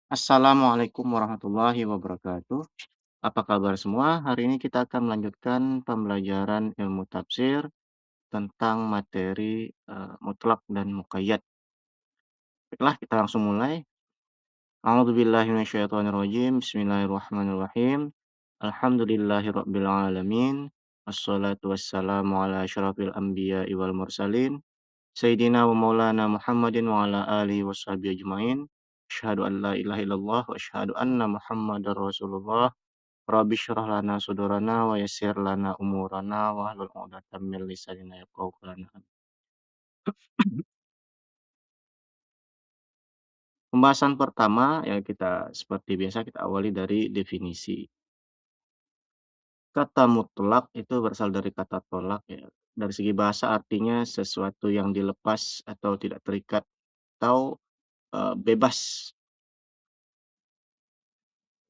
Assalamualaikum warahmatullahi wabarakatuh. Apa kabar semua? Hari ini kita akan melanjutkan pembelajaran ilmu tafsir tentang materi mutlak dan muqayyad. Baiklah, kita langsung mulai. A'udzubillahi minasyaitonirrajim. Bismillahirrahmanirrahim. Alhamdulillahirabbil alamin. Wassalatu wassalamu ala asyrafil anbiya'i wal mursalin. Sayyidina wa maulana Muhammadin wa ala alihi washabihi ajmain. Asyhadu an la ilaha illallah wa asyhadu anna Muhammadar Rasulullah. Rabbi syrah lana sudurana wa yassir lana umurana wa hlul 'uqdatam min lisanina yafqahu qawlana. Pembahasan pertama ya kita seperti biasa kita awali dari definisi. Kata mutlak itu berasal dari kata tolak ya. Dari segi bahasa artinya sesuatu yang dilepas atau tidak terikat atau bebas.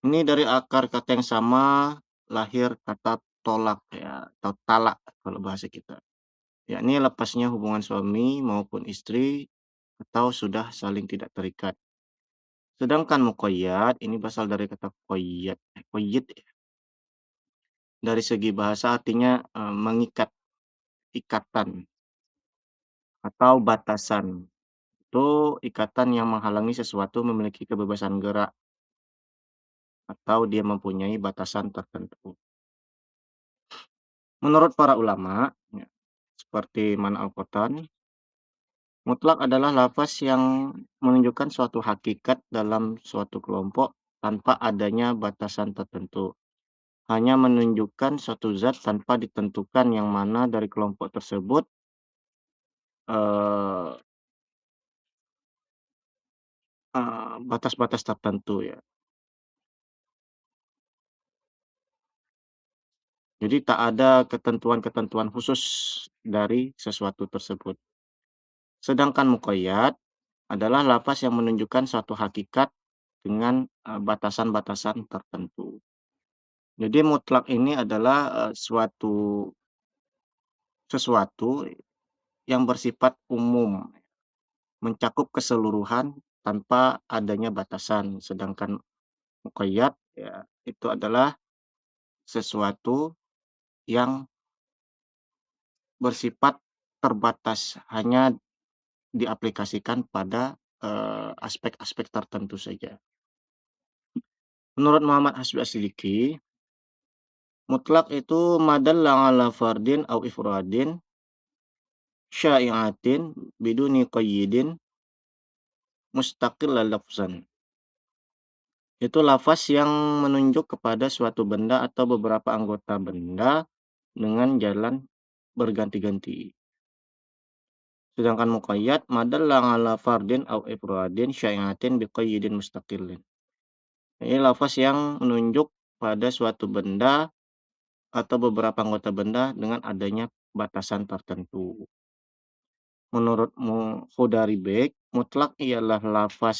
Ini dari akar kata yang sama lahir kata tolak ya atau talak kalau bahasa kita. Yakni lepasnya hubungan suami maupun istri atau sudah saling tidak terikat. Sedangkan muqayyad ini berasal dari kata qayyid ya. Dari segi bahasa artinya mengikat, ikatan atau batasan. Itu ikatan yang menghalangi sesuatu memiliki kebebasan gerak atau dia mempunyai batasan tertentu. Menurut para ulama, ya, seperti Man Al-Qattan, mutlak adalah lafaz yang menunjukkan suatu hakikat dalam suatu kelompok tanpa adanya batasan tertentu. Hanya menunjukkan suatu zat tanpa ditentukan yang mana dari kelompok tersebut eee batas-batas tertentu ya. Jadi tak ada ketentuan-ketentuan khusus dari sesuatu tersebut. Sedangkan muqayyad adalah lafaz yang menunjukkan suatu hakikat dengan batasan-batasan tertentu. Jadi mutlak ini adalah sesuatu yang bersifat umum, mencakup keseluruhan tanpa adanya batasan. Sedangkan muqayyad ya itu adalah sesuatu yang bersifat terbatas, hanya diaplikasikan pada aspek-aspek tertentu saja. Menurut Muhammad Hasbi Asyidiki, mutlak itu madalla ala fardin au ifradin syai'atin biduni qayyidin mustaqillan lafzan. Itu lafaz yang menunjuk kepada suatu benda atau beberapa anggota benda dengan jalan berganti-ganti. Sedangkan muqayyad madalla ala fardin au ifradin syai'atin biqayyidin mustaqillin. Ini lafaz yang menunjuk pada suatu benda atau beberapa anggota benda dengan adanya batasan tertentu. Menurut Khudairibek, mutlak ialah lafaz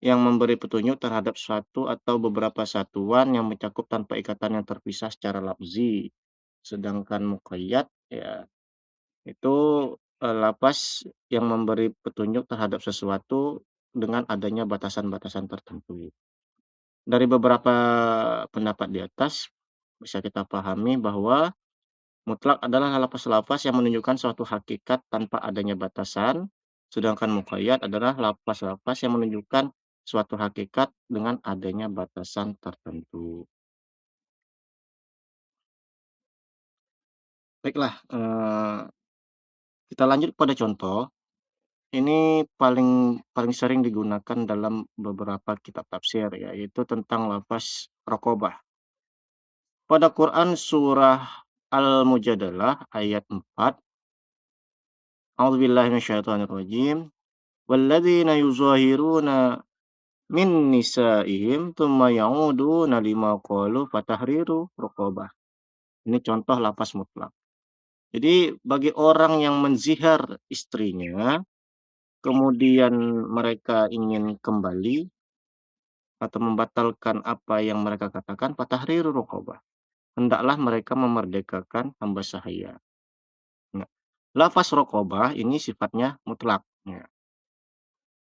yang memberi petunjuk terhadap suatu atau beberapa satuan yang mencakup tanpa ikatan yang terpisah secara lafzi. Sedangkan muqayyad ya itu lafaz yang memberi petunjuk terhadap sesuatu dengan adanya batasan-batasan tertentu. Dari beberapa pendapat di atas bisa kita pahami bahwa mutlak adalah lafaz-lafaz yang menunjukkan suatu hakikat tanpa adanya batasan, sedangkan muqayyad adalah lafaz-lafaz yang menunjukkan suatu hakikat dengan adanya batasan tertentu. Baiklah, kita lanjut pada contoh. Ini paling paling sering digunakan dalam beberapa kitab tafsir ya, yaitu tentang lafaz raqabah. Pada Quran surah Al-Mujadalah ayat 4, A'udzubillahi minasyaitonirrajim. Walladzina yuzahiruna min nisa'ihim tsumma ya'uduna lima qalu fatahriru raqabah. Ini contoh lafaz mutlak. Jadi bagi orang yang menzihar istrinya, kemudian mereka ingin kembali atau membatalkan apa yang mereka katakan, fatahriru raqabah. Hendaklah mereka memerdekakan hamba sahaya. Nah, lafaz raqabah ini sifatnya mutlak. Ya.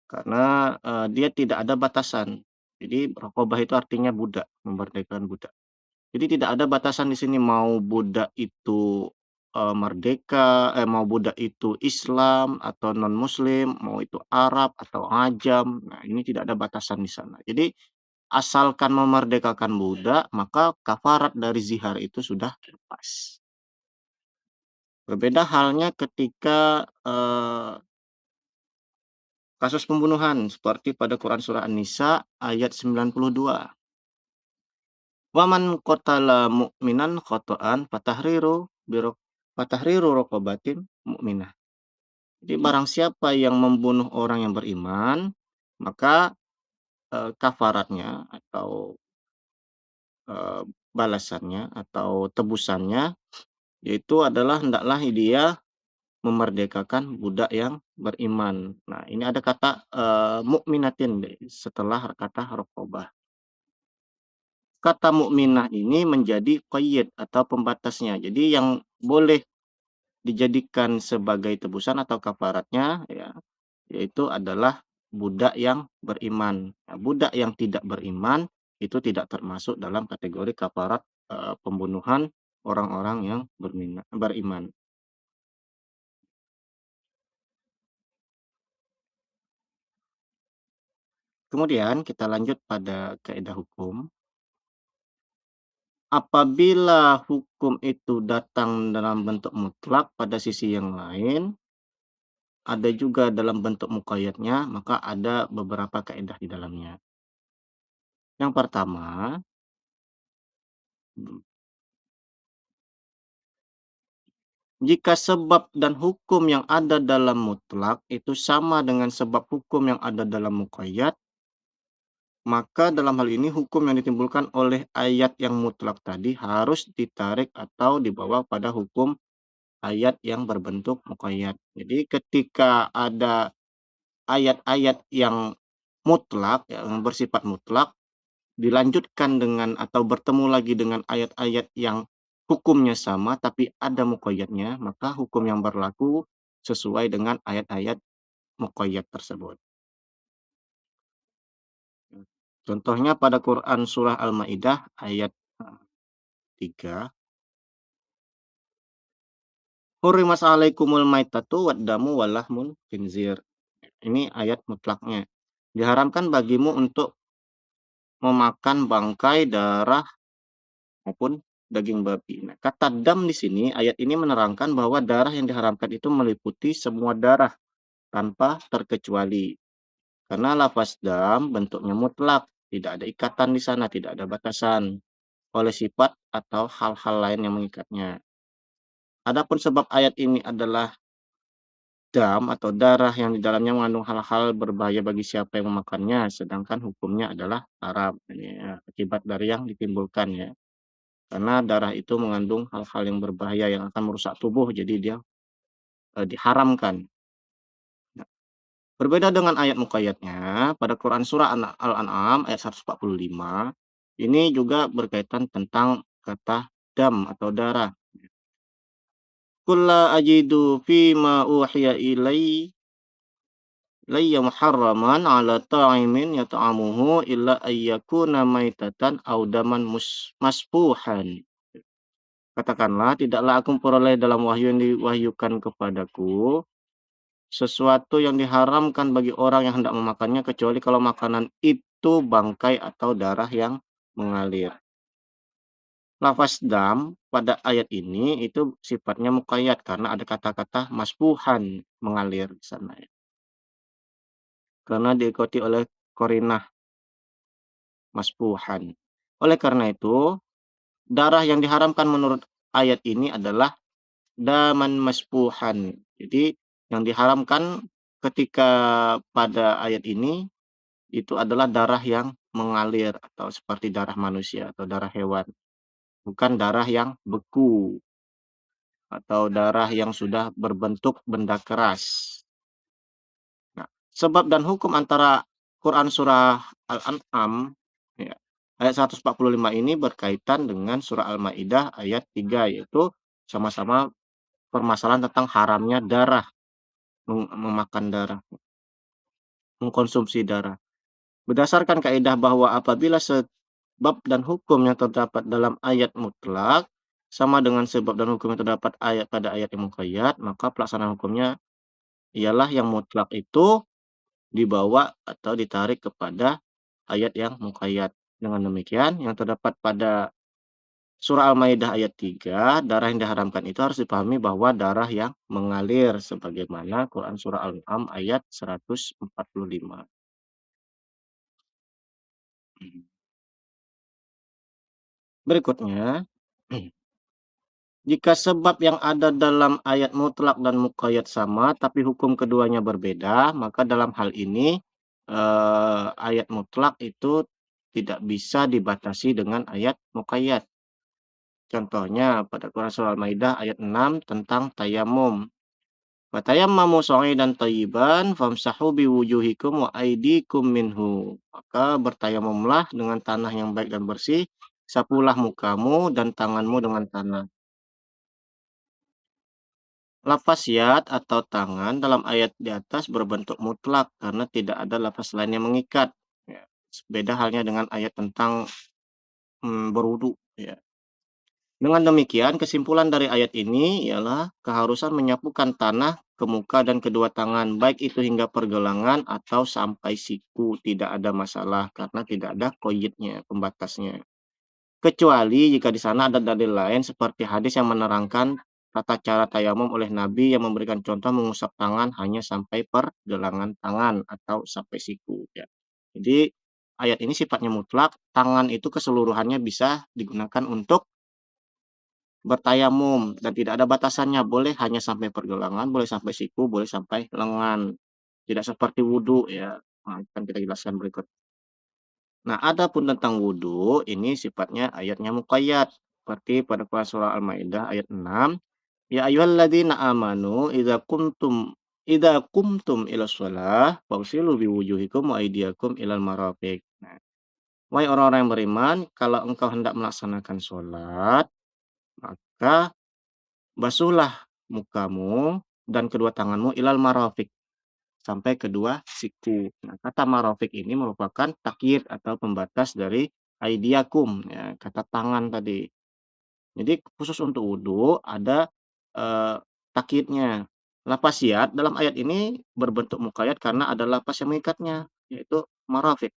karena, dia tidak ada batasan. Jadi raqabah itu artinya budak, memerdekakan budak. Jadi tidak ada batasan di sini mau budak itu, mau budak itu Islam atau non-muslim, mau itu Arab atau Ajam, nah ini tidak ada batasan di sana. Jadi asalkan memerdekakan budak, maka kafarat dari zihar itu sudah lepas. Berbeda halnya ketika, kasus pembunuhan seperti pada Quran surah An-Nisa ayat 92. "Waman qatala mu'minan khata'an fatahriru raqabatin mu'minah." Jadi barang siapa yang membunuh orang yang beriman, maka, kafaratnya atau, eee, balasannya atau tebusannya yaitu adalah hendaklah dia memerdekakan budak yang beriman. Nah, ini ada kata, mukminatin setelah kata raqabah. Kata mukminah ini menjadi qayyid atau pembatasnya. Jadi yang boleh dijadikan sebagai tebusan atau kafaratnya ya, yaitu adalah budak yang beriman. Nah, budak yang tidak beriman itu tidak termasuk dalam kategori kafarat, pembunuhan orang-orang yang beriman. Kemudian kita lanjut pada kaidah hukum. Apabila hukum itu datang dalam bentuk mutlak pada sisi yang lain, ada juga dalam bentuk muqayyadnya, maka ada beberapa kaidah di dalamnya. Yang pertama, jika sebab dan hukum yang ada dalam mutlak itu sama dengan sebab hukum yang ada dalam muqayyad, maka dalam hal ini hukum yang ditimbulkan oleh ayat yang mutlak tadi harus ditarik atau dibawa pada hukum ayat yang berbentuk muqayyad. Jadi ketika ada ayat-ayat yang mutlak, yang bersifat mutlak, dilanjutkan dengan atau bertemu lagi dengan ayat-ayat yang hukumnya sama tapi ada muqayyadnya, maka hukum yang berlaku sesuai dengan ayat-ayat muqayyad tersebut. Contohnya pada Quran surah Al-Maidah ayat 3, "Hurrimat 'alaikumul maitatu wad-damu wa lahmul khinzir." Ini ayat mutlaknya. Diharamkan bagimu untuk memakan bangkai, darah maupun daging babi. Nah, kata dam di sini, ayat ini menerangkan bahwa darah yang diharamkan itu meliputi semua darah tanpa terkecuali. Karena lafaz dam bentuknya mutlak, tidak ada ikatan di sana, tidak ada batasan oleh sifat atau hal-hal lain yang mengikatnya. Adapun sebab ayat ini adalah dam atau darah yang di dalamnya mengandung hal-hal berbahaya bagi siapa yang memakannya, sedangkan hukumnya adalah haram. Ini ya, akibat dari yang ditimbulkan ya. Karena darah itu mengandung hal-hal yang berbahaya yang akan merusak tubuh, jadi dia, diharamkan. Nah, berbeda dengan ayat muqayyadnya, pada Quran surah Al-An'am ayat 145, ini juga berkaitan tentang kata dam atau darah. "Qul la ajidu fima uhiya ilayya muharraman 'ala ta'imin yat'amuhu illa ayyakuna maitatan aw daman masfuhan." Katakanlah, tidaklah aku memperoleh dalam wahyu yang diwahyukan kepadaku sesuatu yang diharamkan bagi orang yang hendak memakannya kecuali kalau makanan itu bangkai atau darah yang mengalir. Lafaz dam pada ayat ini itu sifatnya muqayyad karena ada kata-kata masfuhan mengalir di sana ya. Karena diikuti oleh qarinah masfuhan. Oleh karena itu, darah yang diharamkan menurut ayat ini adalah daman masfuhan. Jadi yang diharamkan ketika pada ayat ini itu adalah darah yang mengalir atau seperti darah manusia atau darah hewan, bukan darah yang beku atau darah yang sudah berbentuk benda keras. Nah, sebab dan hukum antara Quran surah Al-An'am ya, ayat 145 ini berkaitan dengan surah Al-Maidah ayat 3, yaitu sama-sama permasalahan tentang haramnya darah, memakan darah. mengkonsumsi darah. Berdasarkan kaidah bahwa apabila sebab dan hukum yang terdapat dalam ayat mutlak sama dengan sebab dan hukum yang terdapat pada ayat yang muqayyad, maka pelaksanaan hukumnya ialah yang mutlak itu dibawa atau ditarik kepada ayat yang muqayyad. Dengan demikian, yang terdapat pada Surah Al-Maidah ayat 3, darah yang diharamkan itu harus dipahami bahwa darah yang mengalir sebagaimana Quran surah Al-An'am ayat 145. Berikutnya, jika sebab yang ada dalam ayat mutlak dan muqayyad sama tapi hukum keduanya berbeda, maka dalam hal ini ayat mutlak itu tidak bisa dibatasi dengan ayat muqayyad. Contohnya pada Quran surah Al-Maidah ayat 6 tentang tayamum. Fatayammamu sa'idan thayyiban famsahu biwujuhikum wa aydikum minhu. Maka bertayamumlah dengan tanah yang baik dan bersih, sapulah mukamu dan tanganmu dengan tanah. Lafaz yad atau tangan dalam ayat di atas berbentuk mutlak karena tidak ada lafaz lain yang mengikat. Ya. Beda halnya dengan ayat tentang berwudu. Ya. Dengan demikian, kesimpulan dari ayat ini ialah keharusan menyapukan tanah ke muka dan kedua tangan, baik itu hingga pergelangan atau sampai siku, tidak ada masalah karena tidak ada koyitnya, pembatasnya. Kecuali jika di sana ada dalil lain seperti hadis yang menerangkan tata cara tayamum oleh Nabi yang memberikan contoh mengusap tangan hanya sampai pergelangan tangan atau sampai siku. Ya. Jadi ayat ini sifatnya mutlak, tangan itu keseluruhannya bisa digunakan untuk bertayamum dan tidak ada batasannya, boleh hanya sampai pergelangan, boleh sampai siku, boleh sampai lengan. Tidak seperti wudhu ya, akan kita jelaskan berikut. Nah, adapun tentang wudhu, ini sifatnya ayatnya muqayyad. Seperti pada surah Al-Maidah ayat 6, Ya ayyuhalladzina amanu idza kumtum ila shalah fagsilu biwujuhikum wa aydiyakum ilal marafiq. Nah, wahai orang-orang yang beriman, kalau engkau hendak melaksanakan sholat, maka basuhlah mukamu dan kedua tanganmu ilal marafiq, sampai kedua siku. Nah, kata marafiq ini merupakan takyid atau pembatas dari aidiakum, ya, kata tangan tadi. Jadi khusus untuk wudhu ada takyidnya. Lafaz yad dalam ayat ini berbentuk muqayyad karena ada lafaz yang mengikatnya, yaitu marafiq.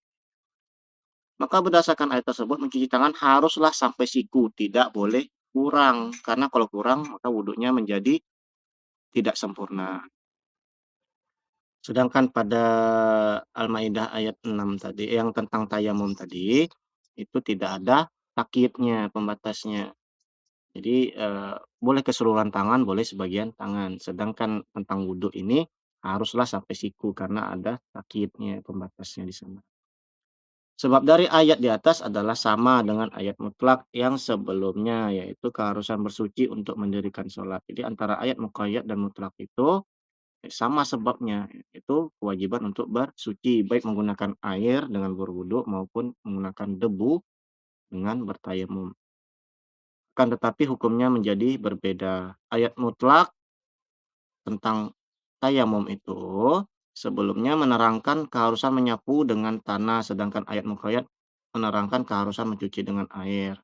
Maka berdasarkan ayat tersebut mencuci tangan haruslah sampai siku, tidak boleh kurang. Karena kalau kurang maka wudhunya menjadi tidak sempurna. Sedangkan pada Al-Maidah ayat 6 tadi, yang tentang tayamum tadi, itu tidak ada takyidnya, pembatasnya. Jadi boleh keseluruhan tangan, boleh sebagian tangan. Sedangkan tentang wudhu ini haruslah sampai siku karena ada takyidnya, pembatasnya di sana. Sebab dari ayat di atas adalah sama dengan ayat mutlak yang sebelumnya, yaitu keharusan bersuci untuk mendirikan sholat. Jadi antara ayat muqayyad dan mutlak itu sama sebabnya, itu kewajiban untuk bersuci, baik menggunakan air dengan berwudu maupun menggunakan debu dengan bertayamum. Akan tetapi hukumnya menjadi berbeda. Ayat mutlak tentang tayamum itu sebelumnya menerangkan keharusan menyapu dengan tanah, sedangkan ayat muqayyad menerangkan keharusan mencuci dengan air.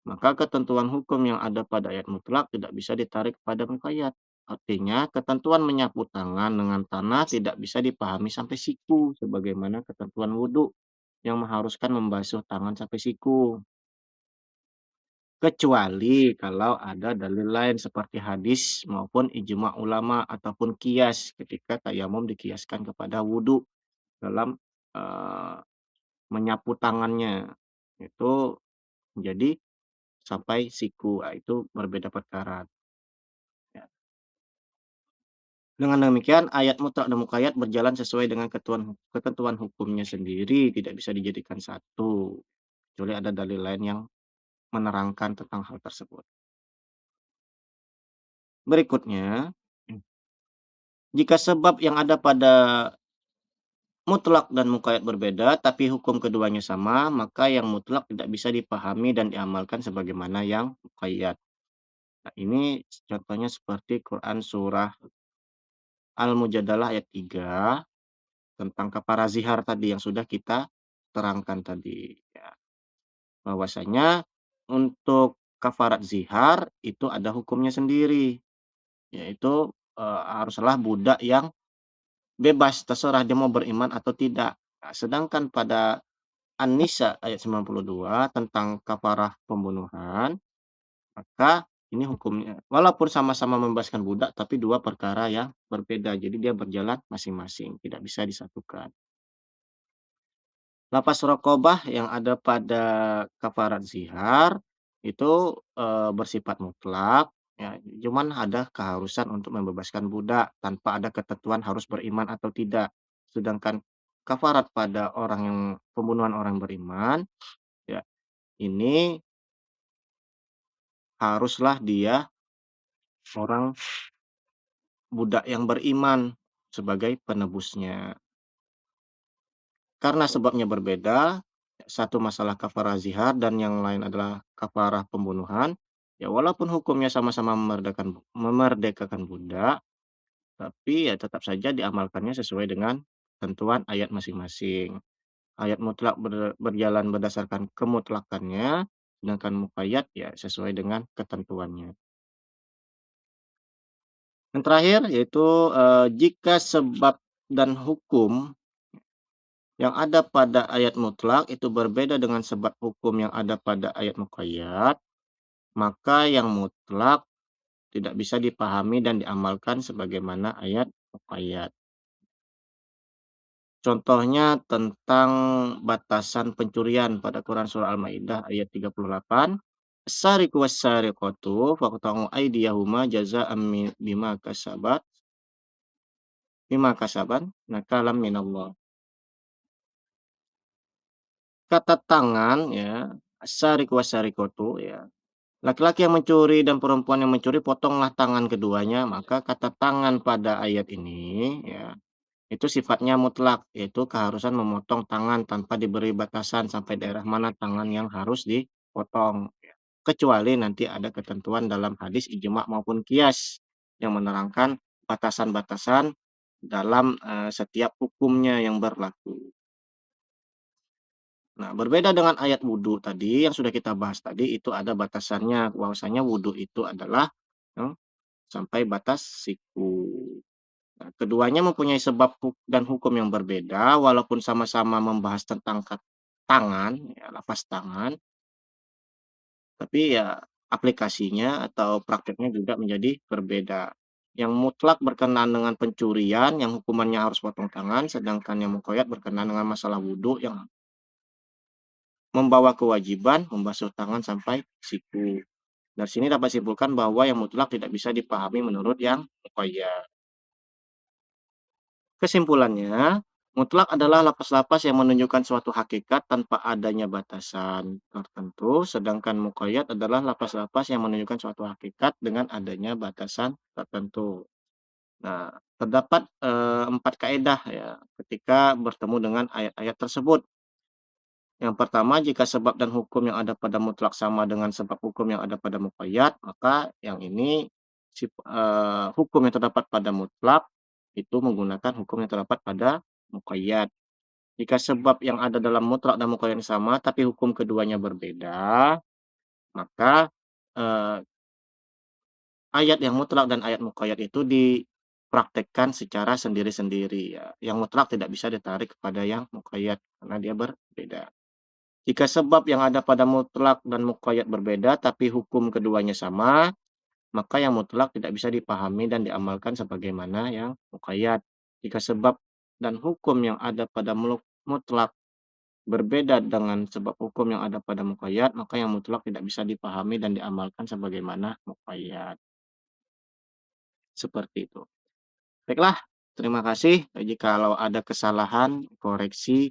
Maka ketentuan hukum yang ada pada ayat mutlak tidak bisa ditarik pada muqayyad. Artinya, ketentuan menyapu tangan dengan tanah tidak bisa dipahami sampai siku, sebagaimana ketentuan wudhu yang mengharuskan membasuh tangan sampai siku. Kecuali kalau ada dalil lain seperti hadis maupun ijma ulama ataupun kias ketika tayamum dikiaskan kepada wudhu dalam eh, menyapu tangannya. Itu menjadi sampai siku, itu berbeda perkara. Ya. Dengan demikian, ayat mutlak dan muqayyad berjalan sesuai dengan ketentuan hukumnya sendiri, tidak bisa dijadikan satu. Kecuali ada dalil lain yang menerangkan tentang hal tersebut. Berikutnya, jika sebab yang ada pada mutlak dan muqayyad berbeda, tapi hukum keduanya sama, maka yang mutlak tidak bisa dipahami dan diamalkan sebagaimana yang muqayyad. Nah, ini contohnya seperti Quran surah Al-Mujadalah ayat 3. tentang kafarah zihar tadi yang sudah kita terangkan tadi, ya. Bahwasanya untuk kafarat zihar itu ada hukumnya sendiri, yaitu, haruslah budak yang bebas, terserah dia mau beriman atau tidak. Nah, sedangkan pada An-Nisa ayat 92 tentang kafarah pembunuhan, maka ini hukumnya walaupun sama-sama membebaskan budak, tapi 2 perkara yang berbeda. Jadi dia berjalan masing-masing, tidak bisa disatukan. Lapas raqabah yang ada pada kafarat zihar itu, bersifat mutlak, ya, cuman ada keharusan untuk membebaskan budak tanpa ada ketentuan harus beriman atau tidak. Sedangkan kafarat pada orang yang pembunuhan orang beriman, ya, ini haruslah dia orang budak yang beriman sebagai penebusnya. Karena sebabnya berbeda, satu masalah kafarah zihar dan yang lain adalah kafarah pembunuhan, ya walaupun hukumnya sama-sama memerdekakan budak, tapi ya tetap saja diamalkannya sesuai dengan ketentuan ayat masing-masing. Ayat mutlak berjalan berdasarkan kemutlakannya, sedangkan muqayyad ya sesuai dengan ketentuannya. Yang terakhir yaitu, jika sebab dan hukum yang ada pada ayat mutlak itu berbeda dengan sebab hukum yang ada pada ayat muqayyad, maka yang mutlak tidak bisa dipahami dan diamalkan sebagaimana ayat muqayyad. Contohnya tentang batasan pencurian pada Quran surah Al-Maidah ayat 38, "As-sariqu was-sariqatu faqta'u aydiyahuma jazaa'an bima kasaban nakalam minallah." Kata tangan ya, as-sariqu was-sariqatu ya, laki-laki yang mencuri dan perempuan yang mencuri potonglah tangan keduanya, maka kata tangan pada ayat ini ya, itu sifatnya mutlak, yaitu keharusan memotong tangan tanpa diberi batasan sampai daerah mana tangan yang harus dipotong, ya. Kecuali nanti ada ketentuan dalam hadis ijma' maupun qiyas yang menerangkan batasan-batasan dalam, setiap hukumnya yang berlaku. Nah, berbeda dengan ayat wudhu tadi yang sudah kita bahas tadi, itu ada batasannya, bahwasanya wudhu itu adalah, eee, sampai batas siku. Nah, keduanya mempunyai sebab dan hukum yang berbeda, walaupun sama-sama membahas tentang tangan, ya, lapas tangan, tapi ya aplikasinya atau prakteknya juga menjadi berbeda. Yang mutlak berkenaan dengan pencurian, yang hukumannya harus potong tangan, sedangkan yang muqayyad berkenaan dengan masalah wudhu yang membawa kewajiban membasuh tangan sampai siku. Dari sini dapat simpulkan bahwa yang mutlak tidak bisa dipahami menurut yang muqayyad. Kesimpulannya, mutlak adalah lapas-lapas yang menunjukkan suatu hakikat tanpa adanya batasan tertentu, sedangkan muqayyad adalah lapas-lapas yang menunjukkan suatu hakikat dengan adanya batasan tertentu. Nah, terdapat 4 kaedah ya ketika bertemu dengan ayat-ayat tersebut. Yang pertama, jika sebab dan hukum yang ada pada mutlak sama dengan sebab hukum yang ada pada muqayyad, maka yang ini hukum yang terdapat pada mutlak itu menggunakan hukum yang terdapat pada muqayyad. Jika sebab yang ada dalam mutlak dan muqayyad sama, tapi hukum keduanya berbeda, maka eh, ayat yang mutlak dan ayat muqayyad itu dipraktekkan secara sendiri-sendiri ya. Yang mutlak tidak bisa ditarik kepada yang muqayyad karena dia berbeda. Jika sebab yang ada pada mutlak dan muqayyad berbeda, tapi hukum keduanya sama, maka yang mutlak tidak bisa dipahami dan diamalkan sebagaimana yang muqayyad. Jika sebab dan hukum yang ada pada mutlak berbeda dengan sebab hukum yang ada pada muqayyad, maka yang mutlak tidak bisa dipahami dan diamalkan sebagaimana muqayyad. Seperti itu. Baiklah, terima kasih. Jikalau ada kesalahan, koreksi,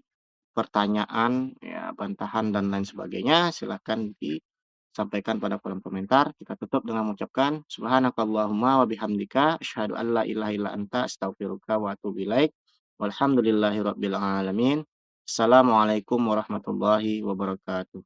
pertanyaan, ya, bantahan dan lain sebagainya, silakan disampaikan pada kolom komentar. Kita tutup dengan mengucapkan subhanakallahumma wa bihamdika asyhadu an la ilaha illa anta astaghfiruka wa atubu ilaik. Walhamdulillahirabbil alamin. Assalamualaikum warahmatullahi wabarakatuh.